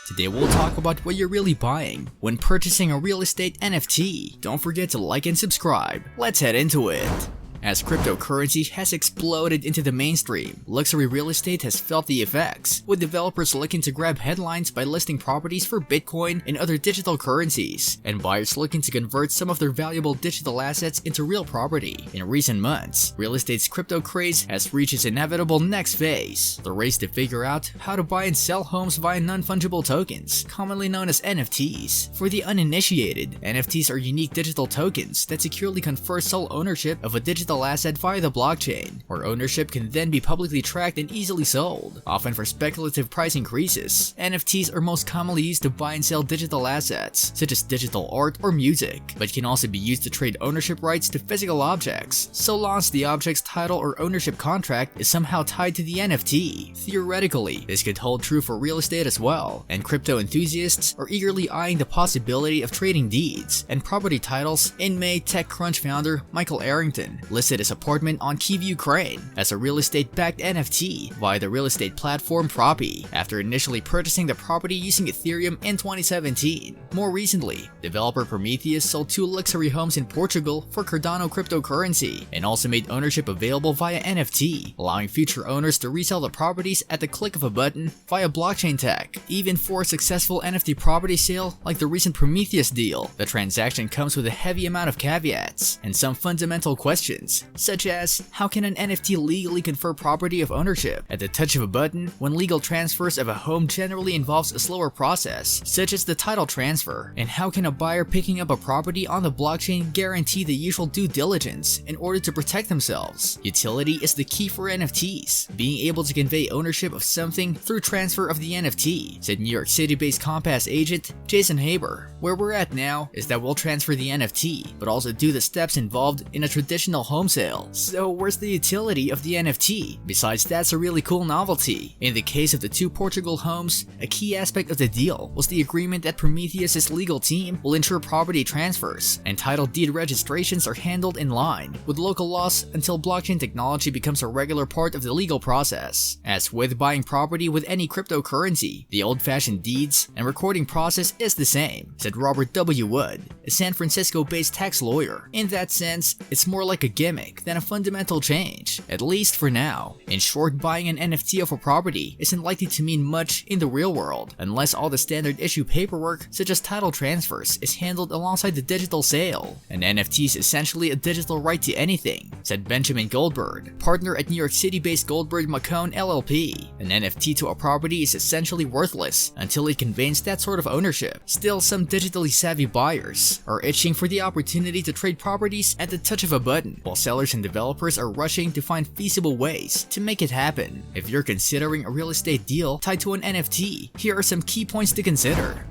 Today we'll talk about what you're really buying when purchasing a real estate NFT. Don't forget to like and subscribe. Let's head into it. As cryptocurrency has exploded into the mainstream, luxury real estate has felt the effects, with developers looking to grab headlines by listing properties for Bitcoin and other digital currencies, and buyers looking to convert some of their valuable digital assets into real property. In recent months, real estate's crypto craze has reached its inevitable next phase, the race to figure out how to buy and sell homes via non-fungible tokens, commonly known as NFTs. For the uninitiated, NFTs are unique digital tokens that securely confer sole ownership of a digital asset via the blockchain, where ownership can then be publicly tracked and easily sold, often for speculative price increases. NFTs are most commonly used to buy and sell digital assets, such as digital art or music, but can also be used to trade ownership rights to physical objects, so long as the object's title or ownership contract is somehow tied to the NFT. Theoretically, this could hold true for real estate as well, and crypto enthusiasts are eagerly eyeing the possibility of trading deeds and property titles. In May, TechCrunch founder Michael Arrington listed his apartment on Kyiv, Ukraine as a real estate-backed NFT via the real estate platform Proppy, after initially purchasing the property using Ethereum in 2017. More recently, developer Prometheus sold 2 luxury homes in Portugal for Cardano cryptocurrency and also made ownership available via NFT, allowing future owners to resell the properties at the click of a button via blockchain tech. Even for a successful NFT property sale like the recent Prometheus deal, the transaction comes with a heavy amount of caveats and some fundamental questions, such as how can an NFT legally confer property of ownership at the touch of a button when legal transfers of a home generally involves a slower process, such as the title transfer, and how can a buyer picking up a property on the blockchain guarantee the usual due diligence in order to protect themselves. Utility is the key for NFTs, being able to convey ownership of something through transfer of the NFT, said New York City-based Compass agent Jason Haber. Where we're at now is that we'll transfer the NFT, but also do the steps involved in a traditional home sale. So where's the utility of the NFT? Besides, that's a really cool novelty. In the case of the 2 Portugal homes, a key aspect of the deal was the agreement that Prometheus's legal team will ensure property transfers and title deed registrations are handled in line with local laws until blockchain technology becomes a regular part of the legal process. As with buying property with any cryptocurrency, the old-fashioned deeds and recording process is the same, said Robert W. Wood, a San Francisco-based tax lawyer. In that sense, it's more like a gimmick than a fundamental change, at least for now. In short, buying an NFT of a property isn't likely to mean much in the real world unless all the standard issue paperwork, such as title transfers, is handled alongside the digital sale. An NFT is essentially a digital right to anything, said Benjamin Goldberg, partner at New York City-based Goldberg McCone LLP. An NFT to a property is essentially worthless until it conveys that sort of ownership. Still, some digitally savvy buyers are itching for the opportunity to trade properties at the touch of a button, while sellers and developers are rushing to find feasible ways to make it happen. If you're considering a real estate deal tied to an NFT, here are some key points to consider.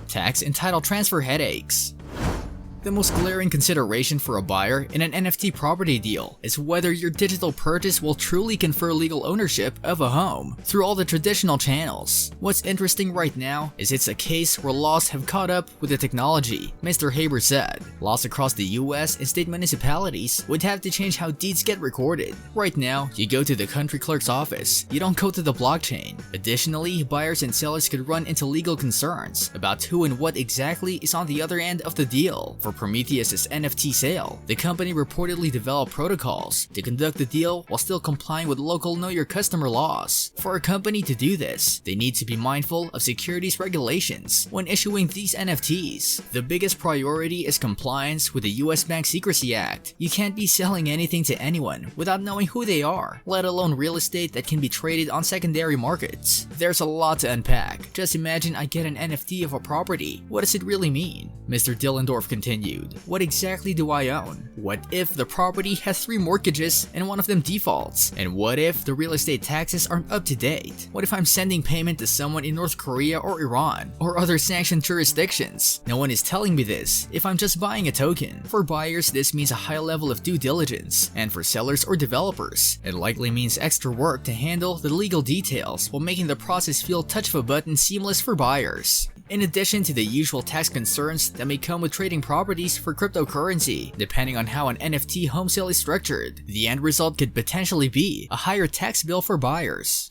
Tax and title transfer headaches. The most glaring consideration for a buyer in an NFT property deal is whether your digital purchase will truly confer legal ownership of a home through all the traditional channels. What's interesting right now is it's a case where laws have caught up with the technology, Mr. Haber said. Laws across the US and state municipalities would have to change how deeds get recorded. Right now, you go to the country clerk's office, you don't go to the blockchain. Additionally, buyers and sellers could run into legal concerns about who and what exactly is on the other end of the deal. For Prometheus's NFT sale, the company reportedly developed protocols to conduct the deal while still complying with local Know Your Customer laws. For a company to do this, they need to be mindful of securities regulations when issuing these NFTs. The biggest priority is compliance with the US Bank Secrecy Act. You can't be selling anything to anyone without knowing who they are, let alone real estate that can be traded on secondary markets. There's a lot to unpack. Just imagine I get an NFT of a property. What does it really mean? Mr. Dillendorf continued. What exactly do I own? What if the property has 3 mortgages and one of them defaults? And what if the real estate taxes aren't up to date? What if I'm sending payment to someone in North Korea or Iran or other sanctioned jurisdictions? No one is telling me this if I'm just buying a token. For buyers, this means a high level of due diligence, and for sellers or developers, it likely means extra work to handle the legal details while making the process feel touch of a button seamless for buyers. In addition to the usual tax concerns that may come with trading properties for cryptocurrency, depending on how an NFT home sale is structured, the end result could potentially be a higher tax bill for buyers.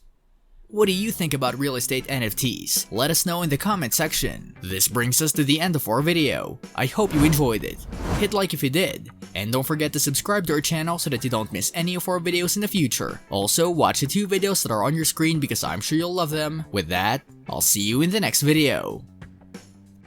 What do you think about real estate NFTs? Let us know in the comment section. This brings us to the end of our video. I hope you enjoyed it. Hit like if you did. And don't forget to subscribe to our channel so that you don't miss any of our videos in the future. Also, watch the 2 videos that are on your screen because I'm sure you'll love them. With that, I'll see you in the next video.